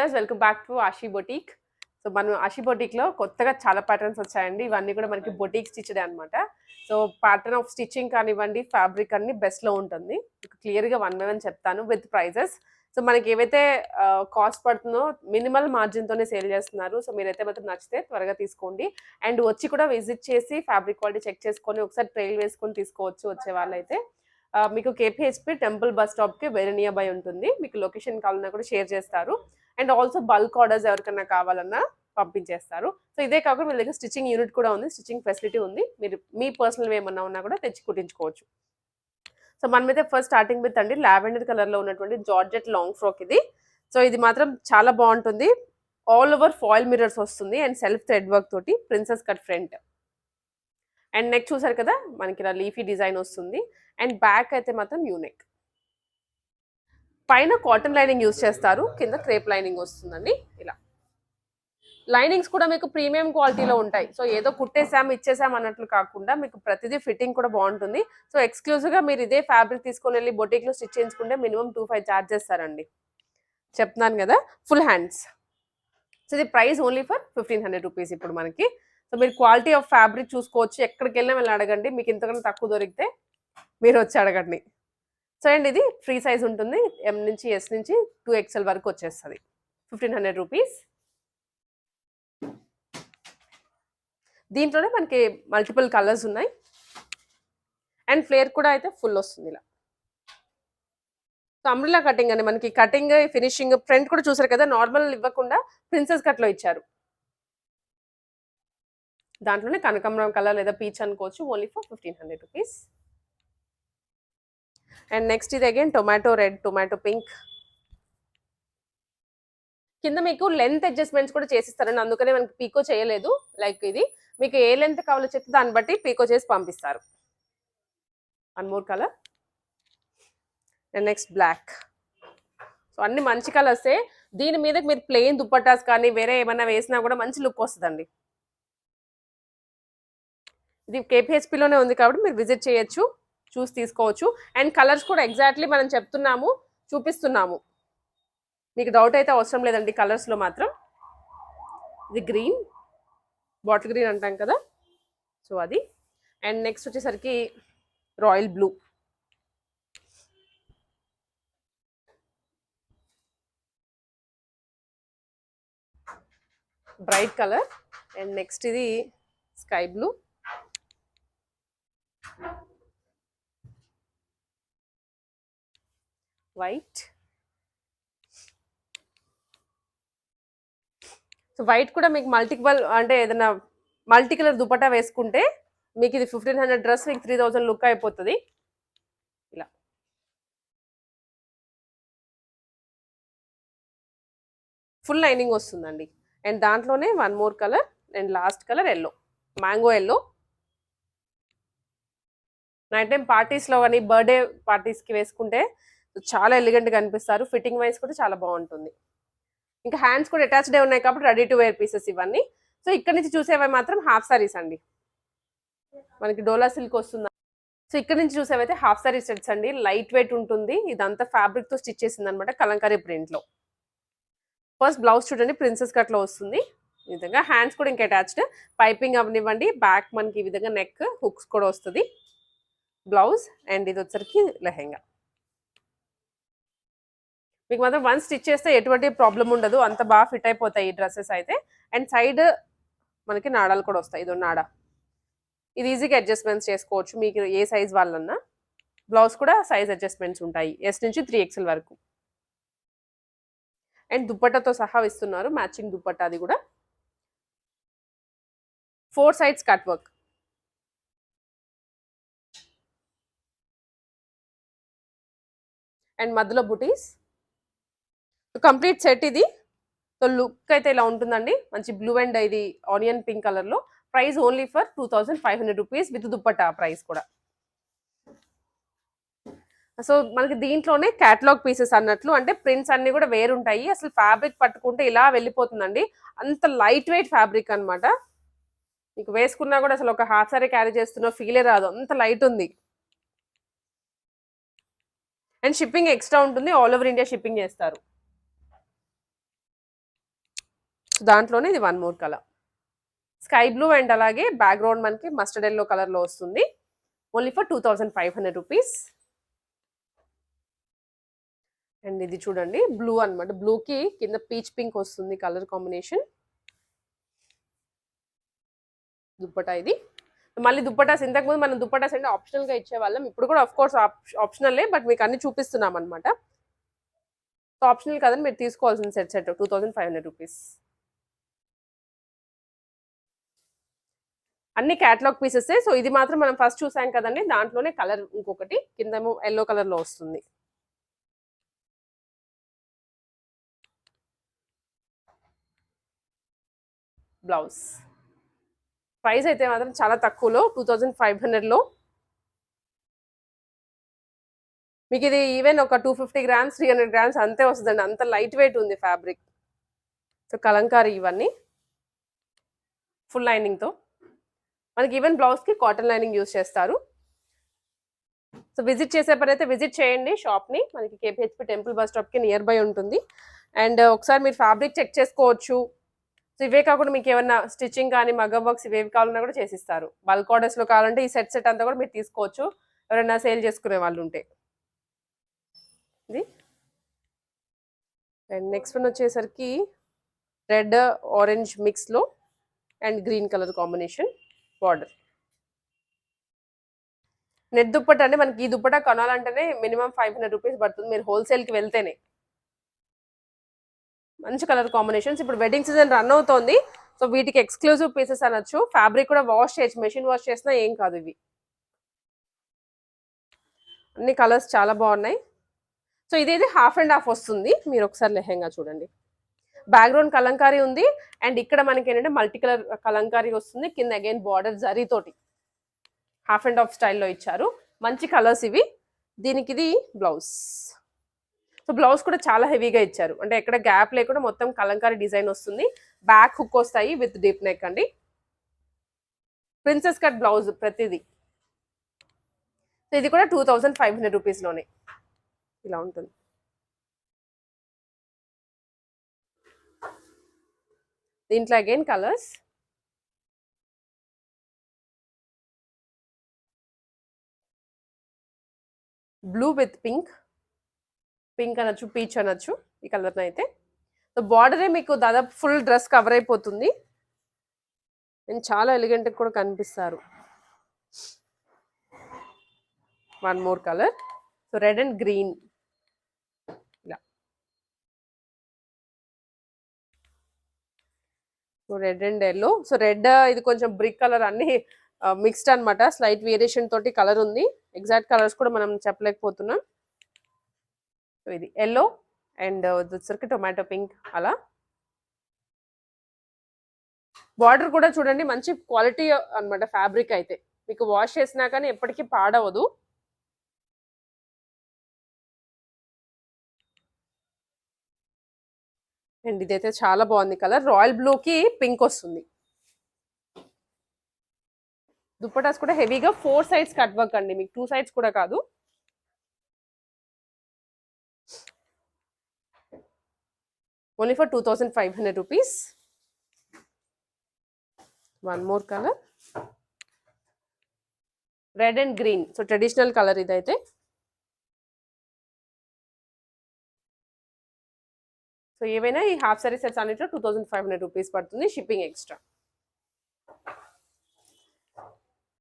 Viewers, welcome back to Ashi boutique. So మనం ఆషి బొటీక్లో కొత్తగా చాలా ప్యాటర్న్స్ వచ్చాయండి. ఇవన్నీ కూడా మనకి బొటీక్ స్టిచ్డ్ అనమాట. సో ప్యాటర్న్ ఆఫ్ స్టిచ్చింగ్ కానివ్వండి, ఫ్యాబ్రిక్ అన్ని బెస్ట్లో ఉంటుంది. క్లియర్గా 1 బై 1 చెప్తాను విత్ ప్రైజెస్. సో మనకి ఏవైతే కాస్ట్ పడుతుందో మినిమల్ మార్జిన్తోనే సేల్ చేస్తున్నారు. సో మీరైతే మాత్రం నచ్చితే త్వరగా తీసుకోండి. అండ్ వచ్చి కూడా విజిట్ చేసి ఫ్యాబ్రిక్ క్వాలిటీ చెక్ చేసుకొని ఒకసారి ట్రైల్ వేసుకొని తీసుకోవచ్చు వచ్చే వాళ్ళైతే. మీకు కేపీహెచ్పి టెంపుల్ బస్ స్టాప్కి వెరీ నియర్ బై ఉంటుంది. మీకు లొకేషన్ కావాలన్నా కూడా షేర్ చేస్తారు. అండ్ ఆల్సో బల్క్ ఆర్డర్స్ ఎవరికైనా కావాలన్నా పంపించేస్తారు. సో ఇదే కాకుండా మీ దగ్గర స్టిచ్చింగ్ యూనిట్ కూడా ఉంది, స్టిచ్చింగ్ ఫెసిలిటీ ఉంది. మీరు మీ పర్సనల్ ఏమన్నా ఉన్నా కూడా తెచ్చి కుట్టించుకోవచ్చు. సో మనమైతే ఫస్ట్ స్టార్టింగ్ విత్ అండి లావెండర్ కలర్లో ఉన్నటువంటి జార్జెట్ లాంగ్ ఫ్రాక్ ఇది. సో ఇది మాత్రం చాలా బాగుంటుంది. ఆల్ ఓవర్ ఫాయిల్ మిరర్స్ వస్తుంది అండ్ సెల్ఫ్ థ్రెడ్ వర్క్ తోటి princess cut front. And neck చూసారు కదా, మనకి ఇలా లీఫీ డిజైన్ వస్తుంది. అండ్ బ్యాక్ అయితే మాత్రం యూనెక్. పైన కాటన్ లైనింగ్ యూజ్ చేస్తారు, కింద క్రేప్ లైనింగ్ వస్తుందండి. ఇలా లైనింగ్స్ కూడా మీకు ప్రీమియం క్వాలిటీలో ఉంటాయి. సో ఏదో కుట్టేసాం ఇచ్చేసాం అన్నట్లు కాకుండా మీకు ప్రతిదీ ఫిట్టింగ్ కూడా బాగుంటుంది. సో ఎక్స్క్లూజివ్గా మీరు ఇదే ఫ్యాబ్రిక్ తీసుకొని వెళ్ళి బొటిక్లో స్టిచ్ చేయించుకుంటే మినిమం 25 ఛార్జ్ చేస్తారండి. చెప్తున్నాను కదా, ఫుల్ హ్యాండ్స్. సో ఇది ప్రైస్ ఓన్లీ ఫర్ 1500 రూపీస్ ఇప్పుడు మనకి. సో మీరు క్వాలిటీ ఆఫ్ ఫ్యాబ్రిక్ చూసుకోవచ్చు. ఎక్కడికి వెళ్ళినా వెళ్ళి అడగండి, మీకు ఇంతకన్నా తక్కువ దొరికితే మీరు వచ్చి అడగండి. సో అండ్ ఇది ఫ్రీ సైజ్ ఉంటుంది, ఎం నుంచి ఎస్ నుంచి 2XL వరకు వచ్చేస్తుంది. 1500 రూపీస్. దీంట్లోనే మనకి మల్టిపుల్ కలర్స్ ఉన్నాయి. అండ్ ఫ్లేర్ కూడా అయితే ఫుల్ వస్తుంది ఇలా. సో అంబ్రిల్లా కటింగ్ అండి, మనకి కటింగ్ ఫినిషింగ్ ఫ్రంట్ కూడా చూసారు కదా, నార్మల్ ఇవ్వకుండా ప్రిన్సెస్ కట్లో ఇచ్చారు. దాంట్లోనే కనకాంబరం కలర్ లేదా పీచ్ అనుకోవచ్చు, only for 1500 rupees. And next ఇది again tomato red, tomato pink. కింద మీకు లెంత్ అడ్జస్ట్మెంట్స్ కూడా చేసిస్తారండి, అందుకనే మనకి పీకో చేయలేదు. లైక్ ఇది మీకు ఏ లెంత్ కావాలో చెప్తే దాన్ని బట్టి పీకో చేసి పంపిస్తారు. 1 more colour. And next black. So అన్ని మంచి కలర్సే. దీని మీద మీరు ప్లెయిన్ దుప్పటాస్ కానీ వేరే ఏమైనా వేసినా కూడా మంచి లుక్ వస్తుందండి. ఇది కేపీహెచ్పిలోనే ఉంది కాబట్టి మీరు విజిట్ చేయొచ్చు, చూసి తీసుకోవచ్చు. అండ్ కలర్స్ కూడా ఎగ్జాక్ట్లీ మనం చెప్తున్నాము, చూపిస్తున్నాము. మీకు డౌట్ అయితే అవసరం లేదండి కలర్స్లో మాత్రం. ఇది గ్రీన్, బాటిల్ గ్రీన్ అంటాం కదా, సో అది. అండ్ నెక్స్ట్ వచ్చేసరికి royal blue. Bright colour. And next ఇది sky blue. White. So white కూడా మీకు మల్టిపుల్ అంటే ఏదైనా మల్టీ కలర్ దుపట్టా వేసుకుంటే మీకు ఇది 1500 డ్రెస్ మీకు 3000 లుక్ అయిపోతుంది. ఇలా ఫుల్ లైనింగ్ వస్తుందండి. అండ్ దాంట్లోనే 1 more colour and last colour yellow, mango yellow. Night time పార్టీస్లో కానీ బర్త్డే పార్టీస్కి వేసుకుంటే చాలా ఎలిగెంట్గా అనిపిస్తారు. ఫిట్టింగ్ వైజ్ కూడా చాలా బాగుంటుంది. ఇంకా హ్యాండ్స్ కూడా అటాచ్డే ఉన్నాయి కాబట్టి రెడీ టు వేర్ పీసెస్ ఇవన్నీ. సో ఇక్కడ నుంచి చూసేవి మాత్రం హాఫ్ సారీస్ అండి, మనకి డోలా సిల్క్ వస్తుంది. సో ఇక్కడ నుంచి చూసేవైతే హాఫ్ సారీ సెట్స్ అండి, లైట్ వెయిట్ ఉంటుంది. ఇదంతా ఫ్యాబ్రిక్ తో స్టిచ్ చేసింది అనమాట, కలంకారీ ప్రింట్ లో. ఫస్ట్ బ్లౌజ్ చూడండి, ప్రిన్సెస్ కట్ లో వస్తుంది. ఈ విధంగా హ్యాండ్స్ కూడా ఇంకా అటాచ్డ్, పైపింగ్ అవనివ్వండి. బ్యాక్ మనకి ఈ విధంగా నెక్ హుక్స్ కూడా వస్తుంది. బ్లౌజ్ అండ్ ఇది వచ్చరికి లెహెంగా. మీకు మాత్రం వన్ స్టిచ్ చేస్తే ఎటువంటి ప్రాబ్లం ఉండదు, అంత బాగా ఫిట్ అయిపోతాయి ఈ డ్రెస్సెస్ అయితే. అండ్ సైడ్ మనకి నాడాలు కూడా వస్తాయి. ఇదో నాడా, ఇది ఈజీగా అడ్జస్ట్మెంట్స్ చేసుకోవచ్చు మీకు ఏ సైజ్ వాళ్ళన్నా. బ్లౌజ్ కూడా సైజ్ అడ్జస్ట్మెంట్స్ ఉంటాయి, ఎస్ నుంచి 3XL వరకు. అండ్ దుప్పట్టాతో సహా ఇస్తున్నారు, మ్యాచింగ్ దుప్పట్టా. అది కూడా 4 సైడ్స్ కట్ వర్క్. అండ్ మధ్యలో బుటీస్. కంప్లీట్ సెట్ ఇది. సో లుక్ అయితే ఇలా ఉంటుందండి, మంచి బ్లూ అండ్ ఇది ఆనియన్ పింక్ కలర్ లో. Price only for 2500 rupees with dupatta price కూడా. సో మనకి దీంట్లోనే క్యాటలాగ్ పీసెస్ అన్నట్లు, అంటే ప్రింట్స్ అన్ని కూడా వేరుంటాయి. అసలు ఫ్యాబ్రిక్ పట్టుకుంటే ఇలా వెళ్ళిపోతుందండి, అంత లైట్ వెయిట్ ఫ్యాబ్రిక్ అనమాట. మీకు వేసుకున్నా కూడా అసలు ఒక హాఫ్ సారీ క్యారీ చేస్తున్న ఫీలే రాదు, అంత లైట్ ఉంది. అండ్ షిప్పింగ్ ఎక్స్ట్రా ఉంటుంది, ఆల్ ఓవర్ ఇండియా షిప్పింగ్ చేస్తారు. సో దాంట్లోనే ఇది one more colour, sky blue and అలాగే బ్యాక్గ్రౌండ్ మనకి మస్టర్డ్ ఎల్లో కలర్లో వస్తుంది. Only for 2500 rupees. అండ్ ఇది చూడండి బ్లూ అనమాట, బ్లూకి కింద పీచ్ పింక్ వస్తుంది కలర్ కాంబినేషన్. దుప్పటా ఇది. మళ్ళీ దుప్పటాస్ ఇంతకుముందు మనం దుప్పటాస్ అంటే ఆప్షనల్గా ఇచ్చేవాళ్ళం, ఇప్పుడు కూడా ఆఫ్ కోర్స్ ఆప్షనల్లే, బట్ మీకు అన్ని చూపిస్తున్నాం అనమాట. సో ఆప్షనల్ కదండి, మీరు తీసుకోవాల్సిన సెట్ 2500 రూపీస్. అన్ని క్యాటలాగ్ పీసెస్. సో ఇది మాత్రం మనం ఫస్ట్ చూసాం కదండి, దాంట్లోనే కలర్ ఇంకొకటి కిందేమో ఎల్లో కలర్లో వస్తుంది. బ్లౌజ్ ప్రైస్ అయితే మాత్రం చాలా తక్కువలో 2500లో మీకు ఇది ఈవెన్ ఒక 250 గ్రామ్స్ 300 గ్రామ్స్ అంతే వస్తుందండి, అంత లైట్ వెయిట్ ఉంది ఫ్యాబ్రిక్. సో కలంకారీ ఇవన్నీ ఫుల్ లైనింగ్తో, మనకి ఈవెన్ బ్లౌజ్కి కాటన్ లైనింగ్ యూస్ చేస్తారు. సో విజిట్ చేసే పని అయితే విజిట్ చేయండి షాప్ని, మనకి కేపీహెచ్పి టెంపుల్ బస్ స్టాప్కి నియర్ బై ఉంటుంది. అండ్ ఒకసారి మీరు ఫ్యాబ్రిక్ చెక్ చేసుకోవచ్చు. సో ఇవే కాకుండా మీకు ఏమన్నా స్టిచ్చింగ్ కానీ మగ్గం వర్క్స్ ఇవేవి కావాలన్నా కూడా చేసిస్తారు. బల్క్ ఆర్డర్స్లో కావాలంటే ఈ సెట్ అంతా కూడా మీరు తీసుకోవచ్చు, ఎవరైనా సేల్ చేసుకునే వాళ్ళు ఉంటే. ఇది అండ్ నెక్స్ట్ వన్ వచ్చేసరికి రెడ్ ఆరెంజ్ మిక్స్లో and green colour combination border. Net dupatta అంటే మనకి ఈ దుప్పట కొనాలంటేనే మినిమం 500 రూపీస్ పడుతుంది, మీరు హోల్సేల్కి వెళ్తేనే. మంచి కలర్ కాంబినేషన్స్. ఇప్పుడు వెడ్డింగ్ సీజన్ రన్ అవుతోంది, సో వీటికి ఎక్స్క్లూజివ్ పీసెస్ అనొచ్చు. ఫ్యాబ్రిక్ కూడా వాష్ చేయొచ్చు, మెషిన్ వాష్ చేసినా ఏం కాదు. ఇవి అన్ని కలర్స్ చాలా బాగున్నాయి. సో ఇదేది హాఫ్ అండ్ హాఫ్ వస్తుంది, మీరు ఒకసారి లెహెంగా చూడండి. బ్యాక్గ్రౌండ్ కలంకారీ ఉంది, అండ్ ఇక్కడ మనకి ఏంటంటే మల్టీ కలర్ కలంకారీ వస్తుంది, కింద అగైన్ బార్డర్ జరీతోటి హాఫ్ అండ్ హాఫ్ స్టైల్లో ఇచ్చారు. మంచి కలర్స్ ఇవి. దీనికి ఇది బ్లౌజ్. సో బ్లౌజ్ కూడా చాలా హెవీగా ఇచ్చారు, అంటే ఎక్కడ గ్యాప్ లేకుండా మొత్తం కలంకారీ డిజైన్ వస్తుంది. బ్యాక్ హుక్ వస్తాయి విత్ డీప్ నెక్ అండి. ప్రిన్సెస్ కట్ బ్లౌజ్ ప్రతిదీ. సో ఇది కూడా 2500 రూపీస్లోనే ఇలా ఉంటుంది. దీంట్లో again colours blue with pink, pink అనొచ్చు, పీచ్ అనొచ్చు ఈ కలర్ని అయితే. సో బార్డరే మీకు దాదాపు ఫుల్ డ్రెస్ కవర్ అయిపోతుంది, అండ్ చాలా ఎలిగెంట్గా కూడా కనిపిస్తారు. One more colour, so red and green ఇలా. So red and yellow. So red ఇది కొంచెం బ్రిక్ కలర్, అన్ని మిక్స్డ్ అనమాట, స్లైట్ వేరియేషన్ తోటి కలర్ ఉంది. ఎగ్జాక్ట్ కలర్స్ కూడా మనం చెప్పలేకపోతున్నాం. సో ఇది ఎల్లో అండ్ వచ్చరికి టొమాటో పింక్ అలా. బార్డర్ కూడా చూడండి మంచి క్వాలిటీ అనమాట ఫ్యాబ్రిక్ అయితే, మీకు వాష్ చేసినా కానీ ఎప్పటికీ పాడవదు. అండ్ ఇదైతే చాలా బాగుంది కలర్, రాయల్ బ్లూకి పింక్ వస్తుంది. దుప్పటాస్ కూడా హెవీగా 4 సైడ్స్ కట్ వర్క్ అండి, మీకు 2 సైడ్స్ కూడా కాదు. Only for 2500 rupees. One more colour, red and green. So traditional colour ఇదైతే. సో ఏవైనా ఈ హాఫ్ సారీ సెట్స్ అన్నిట్లో 2500 రూపీస్ పడుతుంది, షిప్పింగ్ ఎక్స్ట్రా.